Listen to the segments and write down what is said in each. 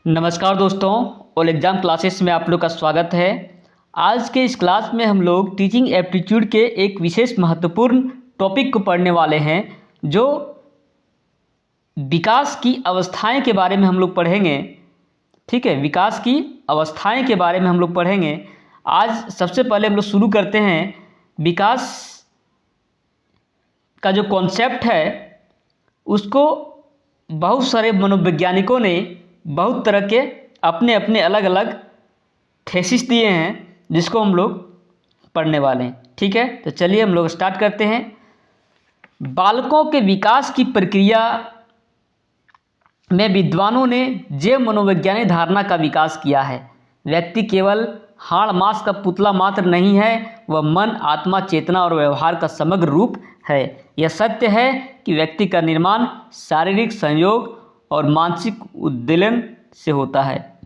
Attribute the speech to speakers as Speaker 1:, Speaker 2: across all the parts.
Speaker 1: नमस्कार दोस्तों, all exam classes में आप लोग का स्वागत है। आज के इस क्लास में हम लोग टीचिंग एप्टीट्यूड के एक विशेष महत्वपूर्ण टॉपिक को पढ़ने वाले हैं, जो विकास की अवस्थाएं के बारे में हम लोग पढ़ेंगे। ठीक है, विकास की अवस्थाएं के बारे में हम लोग पढ़ेंगे। आज सबसे पहले हम लोग शुरू करते हैं। विकास का जो कॉन्सेप्ट है उसको बहुत सारे मनोवैज्ञानिकों ने बहुत तरह के अपने अपने अलग अलग थेसिस दिए हैं, जिसको हम लोग पढ़ने वाले हैं। ठीक है, तो चलिए हम लोग स्टार्ट करते हैं। बालकों के विकास की प्रक्रिया में विद्वानों ने जे मनोवैज्ञानिक धारणा का विकास किया है। व्यक्ति केवल हाड़ मांस का पुतला मात्र नहीं है, वह मन, आत्मा, चेतना और व्यवहार का समग्र रूप है। यह सत्य है कि व्यक्ति का निर्माण शारीरिक संयोग और मानसिक उद्दीलन से होता है।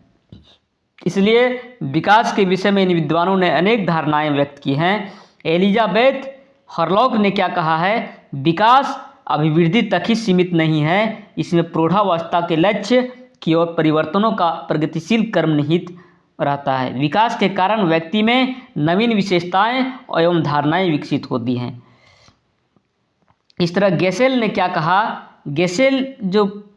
Speaker 1: इसलिए विकास के विषय में इन विद्वानों ने अनेक धारणाएं व्यक्त की हैं। एलिजाबेथ हरलॉक ने क्या कहा है? विकास अभिवृद्धि तक ही सीमित नहीं है, इसमें प्रौढ़ावस्था के लक्ष्य की ओर परिवर्तनों का प्रगतिशील क्रम निहित रहता है। विकास के कारण व्यक्ति में नवीन विशेषताएं एवं धारणाएं विकसित होती हैं। इस तरह गेसेल ने क्या कहा? गेसेल जो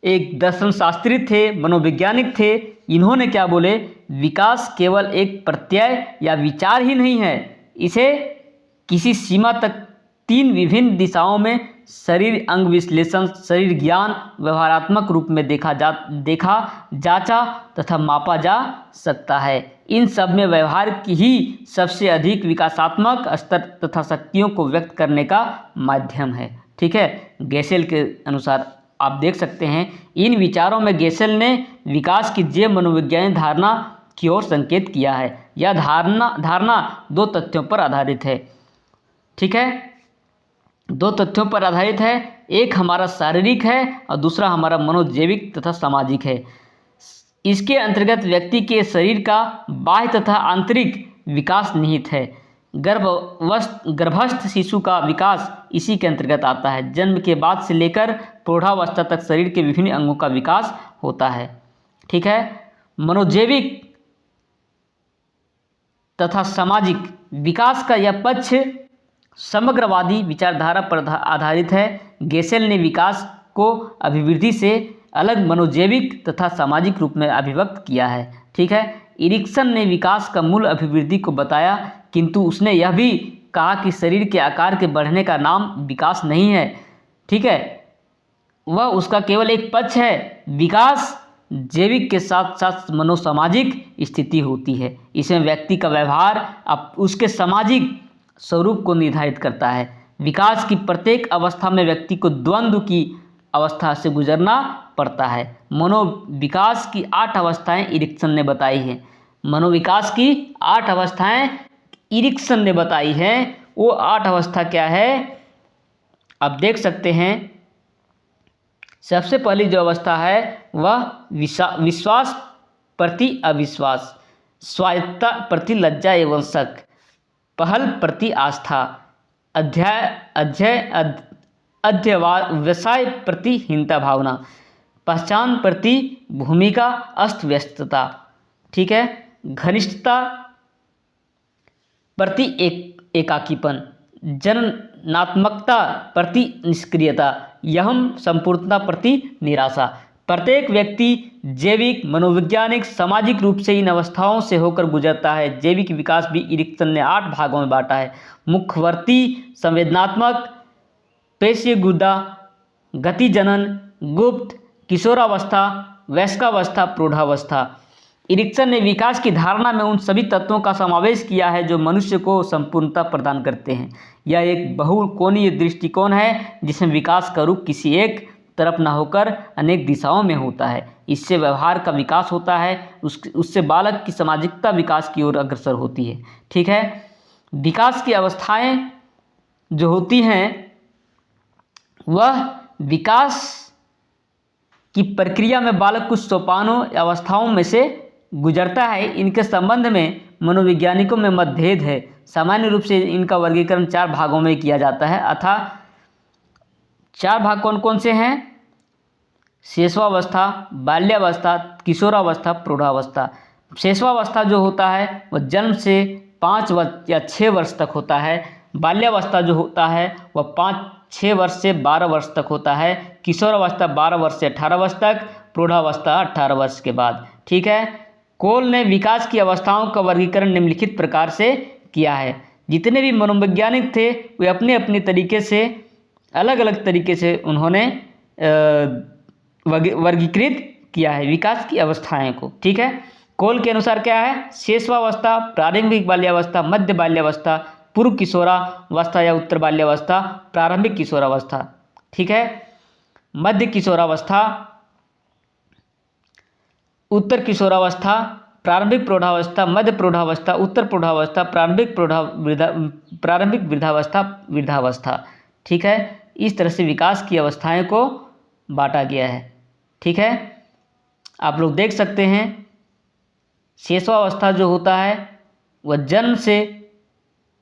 Speaker 1: एक दर्शन शास्त्री थे, मनोवैज्ञानिक थे, इन्होंने क्या बोले? विकास केवल एक प्रत्यय या विचार ही नहीं है, इसे किसी सीमा तक तीन विभिन्न दिशाओं में शरीर अंग विश्लेषण, शरीर ज्ञान, व्यवहारात्मक रूप में देखा जांचा तथा मापा जा सकता है। इन सब में व्यवहार की ही सबसे अधिक विकासात्मक स्तर तथा शक्तियों को व्यक्त करने का माध्यम है। ठीक है, गेसेल के अनुसार आप देख सकते हैं, इन विचारों में गेसेल ने विकास की जैव मनोवैज्ञानिक धारणा की ओर संकेत किया है। यह धारणा दो तथ्यों पर आधारित है। ठीक है, दो तथ्यों पर आधारित है। एक हमारा शारीरिक है और दूसरा हमारा मनोजैविक तथा सामाजिक है। इसके अंतर्गत व्यक्ति के शरीर का बाह्य तथा आंतरिक विकास निहित है। गर्भस्थ शिशु का विकास इसी के अंतर्गत आता है। जन्म के बाद से लेकर प्रौढ़ावस्था तक शरीर के विभिन्न अंगों का विकास होता है। ठीक है, मनोजैविक तथा सामाजिक विकास का यह पक्ष समग्रवादी विचारधारा पर आधारित है। गेसेल ने विकास को अभिवृद्धि से अलग मनोजैविक तथा सामाजिक रूप में अभिव्यक्त किया है। ठीक है, इरिक्सन ने विकास का मूल अभिवृद्धि को बताया, किंतु उसने यह भी कहा कि शरीर के आकार के बढ़ने का नाम विकास नहीं है। ठीक है, वह उसका केवल एक पक्ष है। विकास जैविक के साथ साथ मनोसामाजिक स्थिति होती है। इसमें व्यक्ति का व्यवहार अब उसके सामाजिक स्वरूप को निर्धारित करता है। विकास की प्रत्येक अवस्था में व्यक्ति को द्वंद्व की अवस्था से गुजरना पड़ता है। मनोविकास की 8 अवस्थाएं इरिक्सन ने बताई हैं। मनोविकास की 8 अवस्थाएं इरिक्सन ने बताई हैं। वो 8 अवस्था क्या है, आप देख सकते हैं। सबसे पहली जो अवस्था है वह विश्वास प्रति अविश्वास, स्वायत्तता प्रति लज्जा एवं शक, पहल प्रति आस्था, अध्यवसाय प्रति हीनता भावना, पहचान प्रति भूमिका अस्त व्यस्तता। ठीक है, घनिष्ठता प्रति एकाकीपन, जननात्मकता प्रति निष्क्रियता, यहम संपूर्णता प्रति निराशा। प्रत्येक व्यक्ति जैविक, मनोवैज्ञानिक, सामाजिक रूप से इन अवस्थाओं से होकर गुजरता है। जैविक विकास भी इरिक्सन ने 8 भागों में बांटा है। मुखवर्ती, संवेदनात्मक, पेशीय गुदा, गति जनन, गुप्त, किशोरावस्था, वयस्कावस्था, प्रौढ़ावस्था। इरिक्सन ने विकास की धारणा में उन सभी तत्वों का समावेश किया है जो मनुष्य को संपूर्णता प्रदान करते हैं। यह एक बहुकोणीय दृष्टिकोण है, जिसमें विकास का रूप किसी एक तरफ न होकर अनेक दिशाओं में होता है। इससे व्यवहार का विकास होता है, उससे बालक की सामाजिकता विकास की ओर अग्रसर होती है। ठीक है, विकास की अवस्थाएं जो होती हैं वह विकास की प्रक्रिया में बालक कुछ सोपानों अवस्थाओं में से गुजरता है। इनके संबंध में मनोवैज्ञानिकों में मतभेद है। सामान्य रूप से इनका वर्गीकरण 4 भागों में किया जाता है। अतः 4 भाग कौन कौन से हैं? शैशवावस्था, बाल्यावस्था, किशोरावस्था, प्रौढ़ावस्था। शैशवावस्था जो होता है वह जन्म से 5 वर्ष या 6 वर्ष तक होता है। बाल्यावस्था जो होता है वह 5-6 वर्ष से 12 वर्ष तक होता है। किशोरावस्था 12 वर्ष से 18 वर्ष तक, प्रौढ़ावस्था 18 वर्ष के बाद। ठीक है। कोल ने विकास की अवस्थाओं का वर्गीकरण निम्नलिखित प्रकार से किया है। जितने भी मनोवैज्ञानिक थे वे अपने अपने तरीके से अलग अलग तरीके से उन्होंने वर्गीकृत किया है विकास की अवस्थाएं को। ठीक है। कोल के अनुसार क्या है? शैशवावस्था, प्रारंभिक बाल्यावस्था, मध्य बाल्यावस्था, पूर्व किशोरावस्था या उत्तर बाल्यावस्था, प्रारंभिक किशोरावस्था। ठीक है। मध्य किशोरावस्था, उत्तर किशोरावस्था, प्रारंभिक प्रौढ़ावस्था, मध्य प्रौढ़ावस्था, उत्तर प्रौढ़ावस्था, प्रारंभिक वृद्धावस्था, वृद्धावस्था। ठीक है। इस तरह से विकास की अवस्थाएं को बांटा गया है। ठीक है। आप लोग देख सकते हैं शैशवावस्था जो होता है वह जन्म से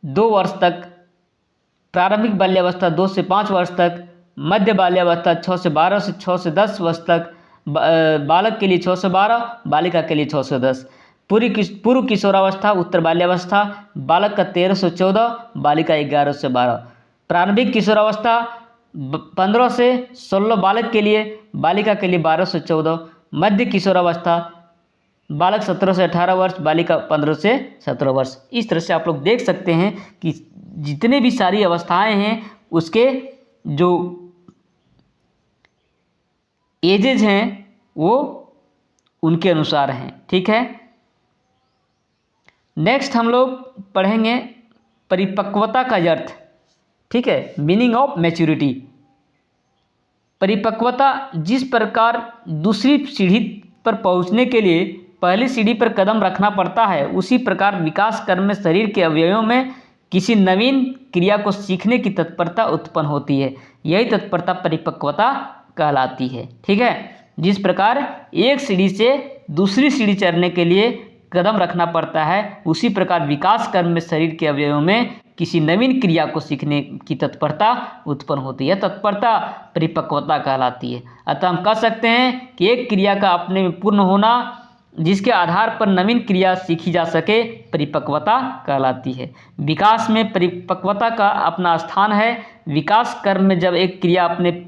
Speaker 1: 2 वर्ष तक, प्रारंभिक बाल्यावस्था 2 से 5 वर्ष तक, मध्य बाल्यावस्था 6 से 12 से 6 से 10 वर्ष तक, बालक के लिए 6 से 12, बालिका के लिए 6 से 10। पूर्व किशोरावस्था, उत्तर बाल्यावस्था, बालक का 13 से 14, बालिका 11 से 12। प्रारंभिक किशोरावस्था 15 से 16 बालक के लिए, बालिका के लिए 12 से 14। मध्य किशोरावस्था बालक 17 से 18 वर्ष, बालिका 15 से 17 वर्ष। इस तरह से आप लोग देख सकते हैं कि जितने भी सारी अवस्थाएं हैं उसके जो एजेज हैं वो उनके अनुसार हैं। ठीक है। नेक्स्ट हम लोग पढ़ेंगे परिपक्वता का अर्थ। ठीक है। Meaning of maturity. परिपक्वता जिस प्रकार दूसरी सीढ़ी पर पहुंचने के लिए पहली सीढ़ी पर कदम रखना पड़ता है, उसी प्रकार विकास क्रम में शरीर के अवयवों में किसी नवीन क्रिया को सीखने की तत्परता उत्पन्न होती है। यही तत्परता परिपक्वता कहलाती है। ठीक है। जिस प्रकार एक सीढ़ी से दूसरी सीढ़ी चढ़ने के लिए कदम रखना पड़ता है, उसी प्रकार विकास क्रम में शरीर के अवयवों में किसी नवीन क्रिया को सीखने की तत्परता उत्पन्न होती है। तत्परता परिपक्वता कहलाती है। अतः हम कह सकते हैं कि एक क्रिया का अपने में पूर्ण होना जिसके आधार पर नवीन क्रिया सीखी जा सके, परिपक्वता कहलाती है। विकास में परिपक्वता का अपना स्थान है। विकास क्रम में जब एक क्रिया अपने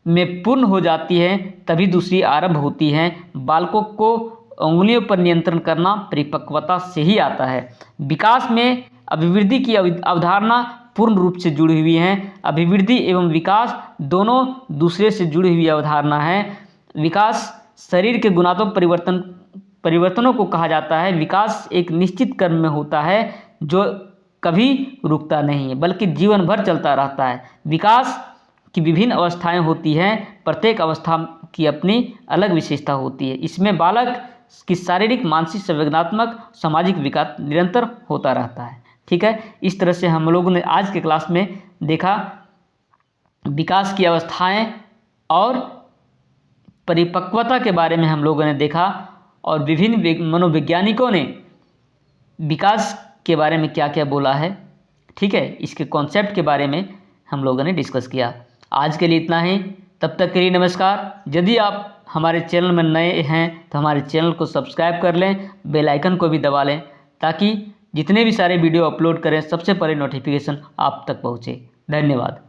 Speaker 1: में पूर्ण हो जाती है तभी दूसरी आरंभ होती है। बालकों को उंगलियों पर नियंत्रण करना परिपक्वता से ही आता है। विकास में अभिवृद्धि की अवधारणा पूर्ण रूप से जुड़ी हुई है। अभिवृद्धि एवं विकास दोनों दूसरे से जुड़ी हुई अवधारणा है। विकास शरीर के गुणात्मक परिवर्तनों को कहा जाता है। विकास एक निश्चित क्रम में होता है जो कभी रुकता नहीं है बल्कि जीवन भर चलता रहता है। विकास की विभिन्न अवस्थाएं होती हैं। प्रत्येक अवस्था की अपनी अलग विशेषता होती है। इसमें बालक की शारीरिक, मानसिक, संवेदनात्मक, सामाजिक विकास निरंतर होता रहता है। ठीक है। इस तरह से हम लोगों ने आज के क्लास में देखा विकास की अवस्थाएं और परिपक्वता के बारे में हम लोगों ने देखा और विभिन्न मनोवैज्ञानिकों ने विकास के बारे में क्या क्या बोला है। ठीक है। इसके कॉन्सेप्ट के बारे में हम लोगों ने डिस्कस किया। आज के लिए इतना ही। तब तक के लिए नमस्कार। यदि आप हमारे चैनल में नए हैं तो हमारे चैनल को सब्सक्राइब कर लें, बेल आइकन को भी दबा लें ताकि जितने भी सारे वीडियो अपलोड करें सबसे पहले नोटिफिकेशन आप तक पहुँचे। धन्यवाद।